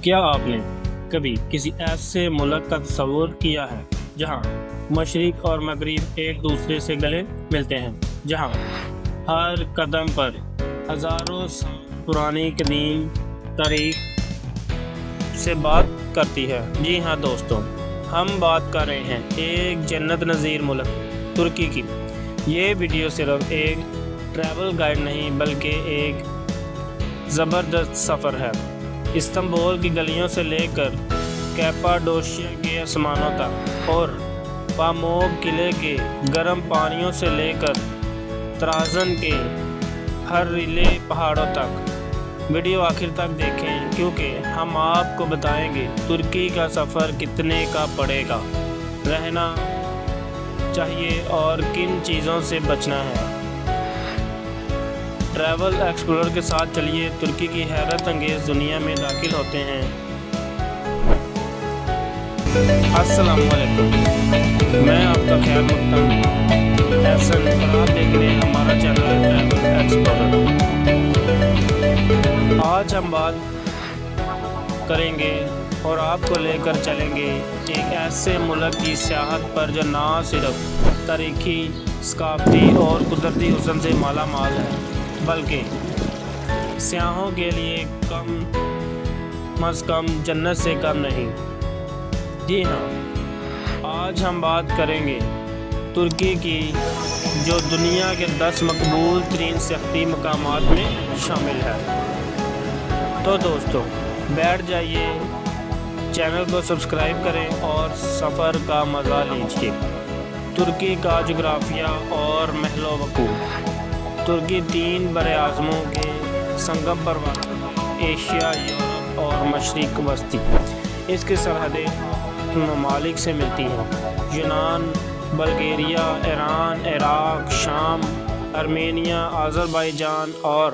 کیا آپ نے کبھی کسی ایسے ملک کا تصور کیا ہے جہاں مشرق اور مغرب ایک دوسرے سے گلے ملتے ہیں، جہاں ہر قدم پر ہزاروں سال پرانی قدیم تاریخ سے بات کرتی ہے؟ جی ہاں دوستوں، ہم بات کر رہے ہیں ایک جنت نظیر ملک ترکی کی۔ یہ ویڈیو صرف ایک ٹریول گائیڈ نہیں بلکہ ایک زبردست سفر ہے۔ استنبول کی گلیوں سے لے کر کیپاڈوشیا کے آسمانوں تک، اور پاموک قلعے کے گرم پانیوں سے لے کر ترازن کے ہر ریلے پہاڑوں تک۔ ویڈیو آخر تک دیکھیں کیونکہ ہم آپ کو بتائیں گے ترکی کا سفر کتنے کا پڑے گا، رہنا چاہیے اور کن چیزوں سے بچنا ہے۔ ٹریول ایکسپلورر کے ساتھ چلیے ترکی کی حیرت انگیز دنیا میں داخل ہوتے ہیں۔ السلام علیکم، میں آپ کا خیر مقدم احسن اور آپ دیکھ رہے ہیں ہمارا چینل ٹریول ایکسپلورر۔ آج ہم بات کریں گے اور آپ کو لے کر چلیں گے ایک ایسے ملک کی سیاحت پر جو نہ صرف تاریخی، ثقافتی اور قدرتی حسن سے مالا مال ہے بلکہ سیاحوں کے لیے کم از کم جنت سے کم نہیں۔ جی ہاں، آج ہم بات کریں گے ترکی کی، جو دنیا کے 10 مقبول ترین سیاحتی مقامات میں شامل ہے۔ تو دوستو بیٹھ جائیے، چینل کو سبسکرائب کریں اور سفر کا مزہ لیجیے۔ ترکی کا جغرافیہ اور محل و وقوع۔ ترکی 3 براعظموں کے سنگم پر واقع ہے، ایشیا، یورپ اور مشرق وسطی۔ اس کی سرحدیں ممالک سے ملتی ہیں: یونان، بلغیریا، ایران، عراق، شام، ارمینیا، آذربائیجان اور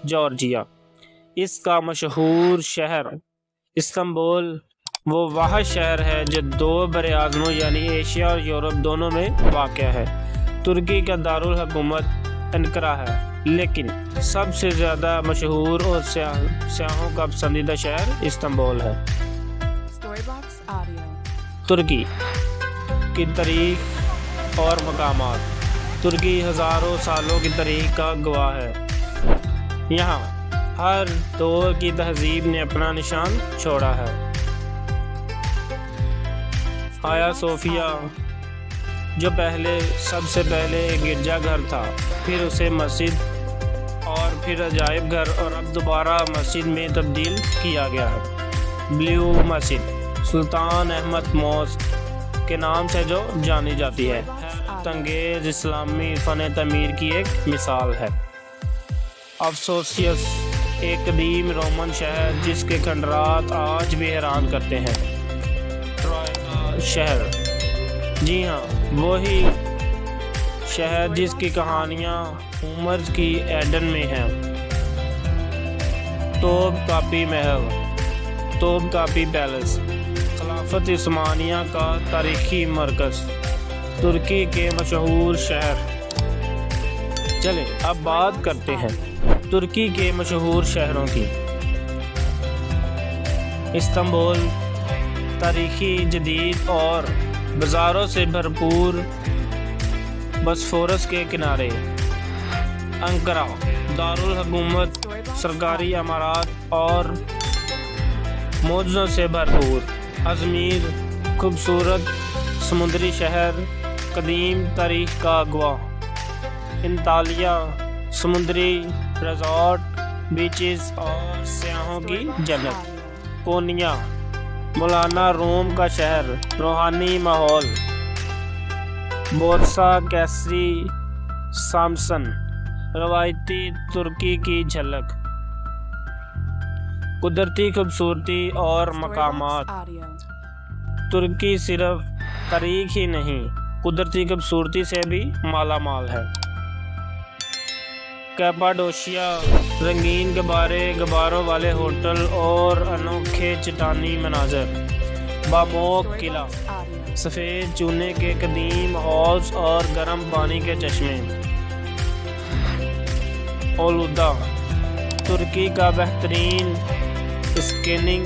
جارجیا۔ اس کا مشہور شہر استنبول وہ واحد شہر ہے جو 2 براعظموں یعنی ایشیا اور یورپ دونوں میں واقع ہے۔ ترکی کا دارالحکومت انقرہ ہے، لیکن سب سے زیادہ مشہور اور سیاحوں کا پسندیدہ شہر استنبول ہے۔ ترکی کی تاریخ اور مقامات۔ ترکی ہزاروں سالوں کی تاریخ کا گواہ ہے۔ یہاں ہر دور کی تہذیب نے اپنا نشان چھوڑا ہے۔ آیا صوفیہ، جو سب سے پہلے ایک گرجا گھر تھا، پھر اسے مسجد اور پھر عجائب گھر اور اب دوبارہ مسجد میں تبدیل کیا گیا ہے۔ بلیو مسجد سلطان احمد موسک کے نام سے جو جانی جاتی ہے، حیرت انگیز اسلامی فن تعمیر کی ایک مثال ہے۔ افسوسیس، ایک قدیم رومن شہر جس کے کھنڈرات آج بھی حیران کرتے ہیں۔ ٹروائے کا شہر، جی ہاں، وہی شہر جس کی کہانیاں ہومر کی ایڈن میں ہیں۔ توب کاپی محل، توب کاپی پیلس، خلافت عثمانیہ کا تاریخی مرکز، ترکی کے مشہور شہر۔ چلیں اب بات کرتے ہیں ترکی کے مشہور شہروں کی۔ استنبول تاریخی، جدید اور بازاروں سے بھرپور، بوسفورس کے کنارے۔ انقرہ دارالحکومت، سرکاری عمارات اور معجزوں سے بھرپور۔ ازمیر خوبصورت سمندری شہر، قدیم تاریخ کا گواہ۔ انطالیہ سمندری ریزورٹ، بیچز اور سیاحوں کی جنت۔ کونیا مولانا روم کا شہر، روحانی ماحول۔ بورسا کیسری سامسن، روایتی ترکی کی جھلک۔ قدرتی خوبصورتی اور مقامات۔ ترکی صرف تاریخ ہی نہیں، قدرتی خوبصورتی سے بھی مالا مال ہے۔ کیپاڈوشیا رنگین غباروں والے ہوٹل اور انوکھے چٹانی مناظر۔ پاموک قلعہ، سفید چونے کے قدیم ہالز اور گرم پانی کے چشمے۔ اولودا ترکی کا بہترین اسکیننگ